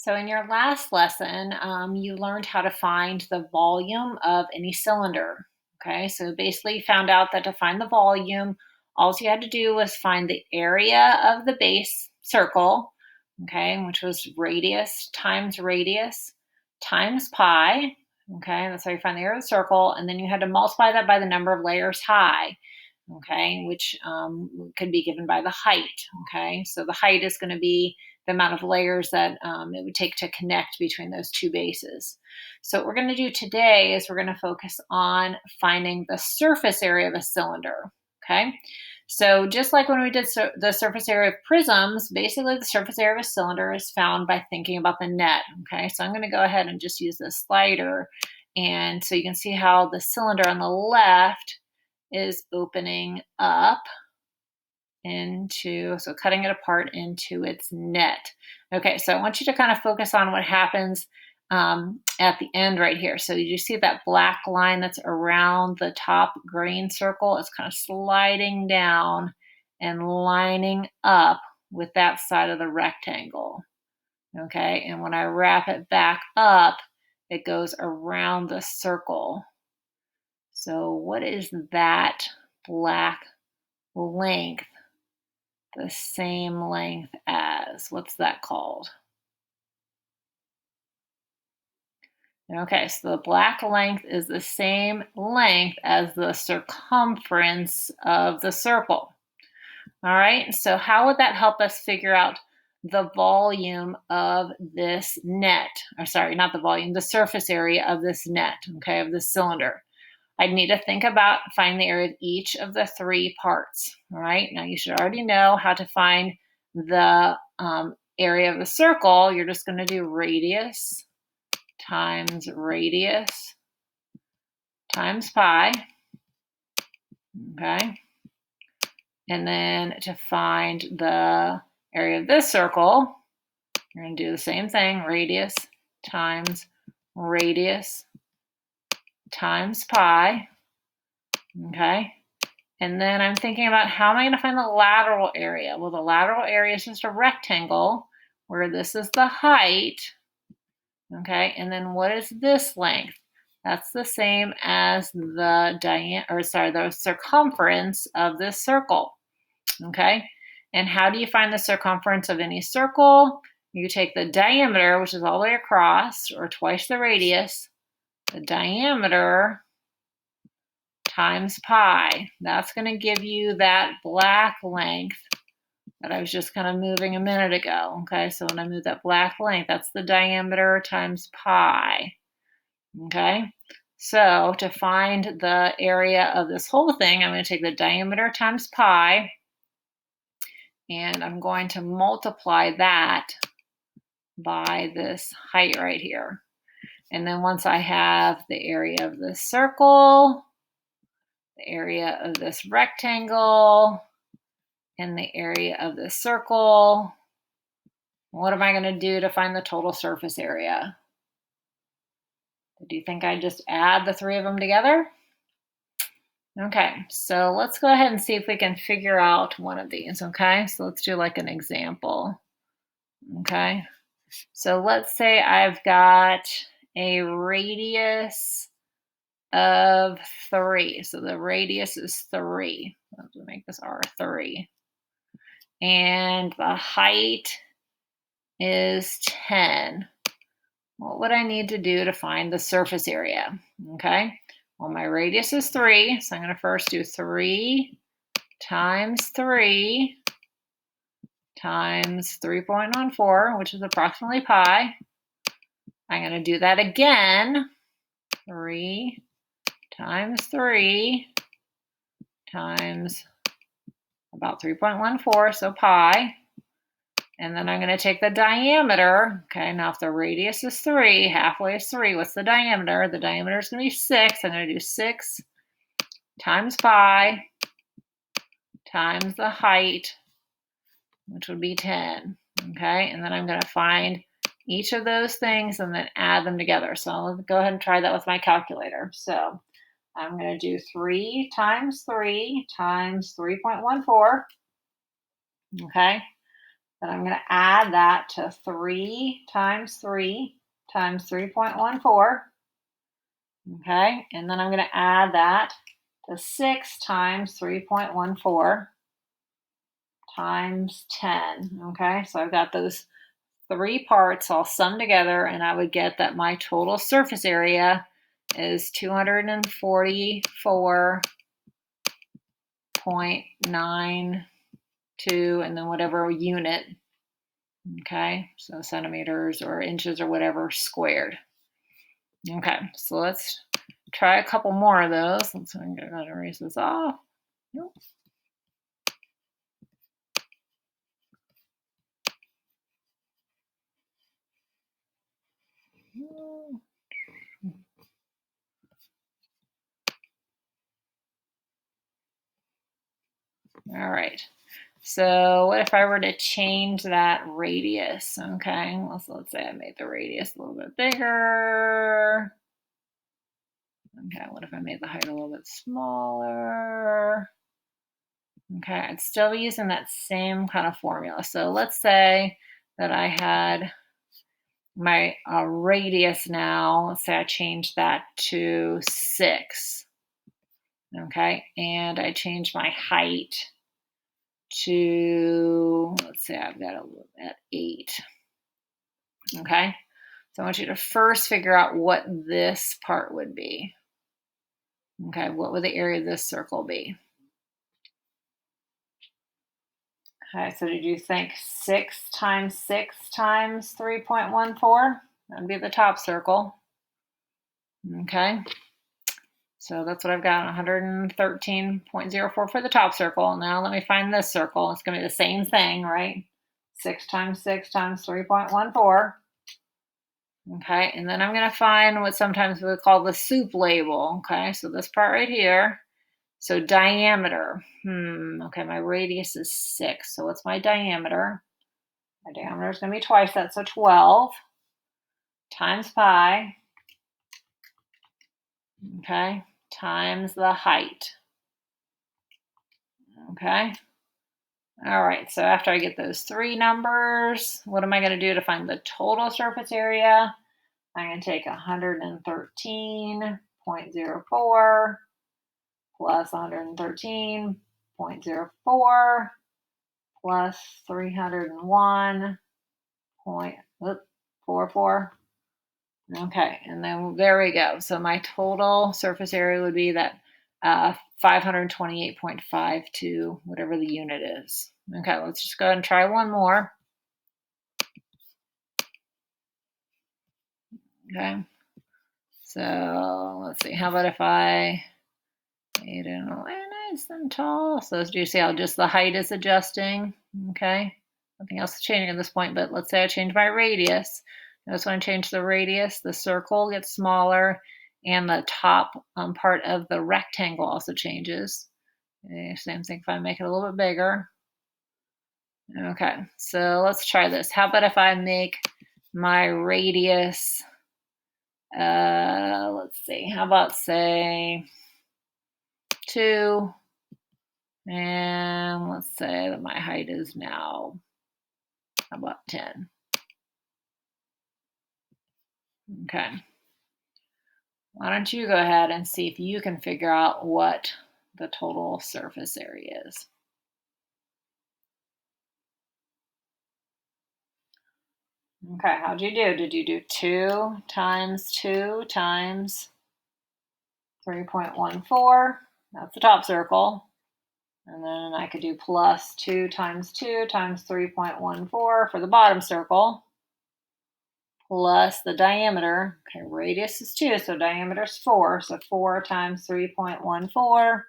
So in your last lesson, you learned how to find the volume of any cylinder. Okay, so basically you found out that to find the volume, all you had to do was find the area of the base circle, okay, which was radius times pi. Okay, that's how you find the area of the circle. And then you had to multiply that by the number of layers high, okay, which could be given by the height. Okay, so the height is going to be the amount of layers that it would take to connect between those two bases. So what we're going to do today is we're going to focus on finding the surface area of a cylinder. Okay, so just like when we did the surface area of prisms, basically the surface area of a cylinder is found by thinking about the net. Okay, so I'm going to go ahead and just use this slider, and so you can see how the cylinder on the left is opening up into, so cutting it apart into its net. Okay, so I want you to kind of focus on what happens at the end right here. So you see that black line that's around the top green circle? It's kind of sliding down and lining up with that side of the rectangle. Okay, and when I wrap it back up, it goes around the circle. So what is that black length the same length as? What's that called? Okay, so the black length is the same length as the circumference of the circle. All right, so how would that help us figure out the volume of this net? Or sorry, not the volume, the surface area of this net, okay, of this cylinder. I'd need to think about finding the area of each of the three parts. All right, now you should already know how to find the area of the circle. You're just going to do radius times pi. Okay, and then to find the area of this circle, you're going to do the same thing, radius times pi. Okay. And then I'm thinking about how am I going to find the lateral area? Well, the lateral area is just a rectangle where this is the height. Okay, and then what is this length? That's the same as the circumference of this circle. Okay, and how do you find the circumference of any circle? You take the diameter, which is all the way across, or twice the radius, the diameter times pi. That's going to give you that black length that I was just kind of moving a minute ago. Okay, so when I move that black length, that's the diameter times pi. Okay, so to find the area of this whole thing, I'm going to take the diameter times pi, and I'm going to multiply that by this height right here. And then once I have the area of this circle, the area of this rectangle, and the area of this circle, what am I going to do to find the total surface area? Do you think I just add the three of them together? Okay, so let's go ahead and see if we can figure out one of these, okay? So let's do like an example, okay? So let's say I've got a radius of 3. So the radius is 3. Let's make this R3. And the height is 10. What would I need to do to find the surface area? Okay, well, my radius is 3, so I'm going to first do 3 times 3 times 3.14, which is approximately pi. I'm going to do that again, 3 times 3 times about 3.14, so pi. And then I'm going to take the diameter. Okay, now if the radius is 3, halfway is 3, what's the diameter? The diameter is going to be 6. I'm going to do 6 times pi times the height, which would be 10. Okay, and then I'm going to find each of those things and then add them together. So I'll go ahead and try that with my calculator. So I'm going to do 3 times 3 times 3.14. Okay. Then I'm going to add that to 3 times 3 times 3.14. Okay, and then I'm going to add that to 6 times 3.14 times 10. Okay, so I've got those 3 parts all summed together, and I would get that my total surface area is 244.92, and then whatever unit. Okay, so centimeters or inches or whatever squared. Okay, so let's try a couple more of those. Let's erase this off. Nope. All right. So what if I were to change that radius? Okay, let's say I made the radius a little bit bigger. Okay, what if I made the height a little bit smaller? Okay, I'd still be using that same kind of formula. So let's say that I had my radius now. Let's say I changed that to 6. Okay, and I changed my height to, let's say I've got at 8. Okay, so I want you to first figure out what this part would be. Okay, what would the area of this circle be? Okay, so did you think 6 times 6 times 3.14? That'd be the top circle. Okay, so that's what I've got, 113.04 for the top circle. Now let me find this circle. It's going to be the same thing, right? 6 times 6 times 3.14. Okay, and then I'm going to find what sometimes we call the soup label. Okay, so this part right here. So diameter. Okay, my radius is 6. So what's my diameter? My diameter is going to be twice that, so 12 times pi. Okay, times the height. Okay. All right, so after I get those 3 numbers, what am I going to do to find the total surface area? I'm going to take 113.04 plus 113.04 plus 301.44. Okay, and then there we go. So my total surface area would be that 528.52, whatever the unit is. Okay, let's just go ahead and try one more. Okay, so let's see. How about if I made it nice and tall? So do you see how just the height is adjusting? Okay, nothing else is changing at this point, but let's say I change my radius. Notice when I change the radius, the circle gets smaller and the top part of the rectangle also changes. Same thing if I make it a little bit bigger. Okay, so let's try this. How about if I make my radius, let's see, how about say 2, and let's say that my height is now, how about 10? Okay. Why don't you go ahead and see if you can figure out what the total surface area is. Okay, how'd you do? Did you do 2 times 2 times 3.14? That's the top circle. And then I could do plus 2 times 2 times 3.14 for the bottom circle. Plus the diameter. Okay, radius is 2, so diameter is 4. So 4 times 3.14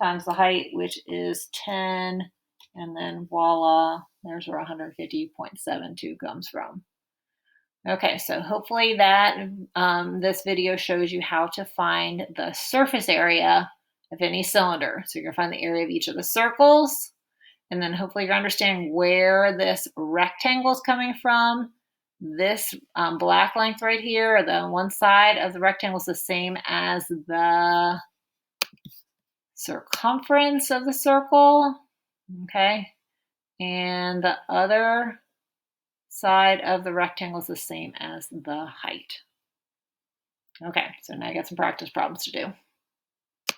times the height, which is 10. And then voila, there's where 150.72 comes from. Okay, so hopefully that this video shows you how to find the surface area of any cylinder. So you're going to find the area of each of the circles, and then hopefully you're understanding where this rectangle is coming from. This black length right here, the one side of the rectangle is the same as the circumference of the circle. Okay, and the other side of the rectangle is the same as the height. Okay, so now I got some practice problems to do.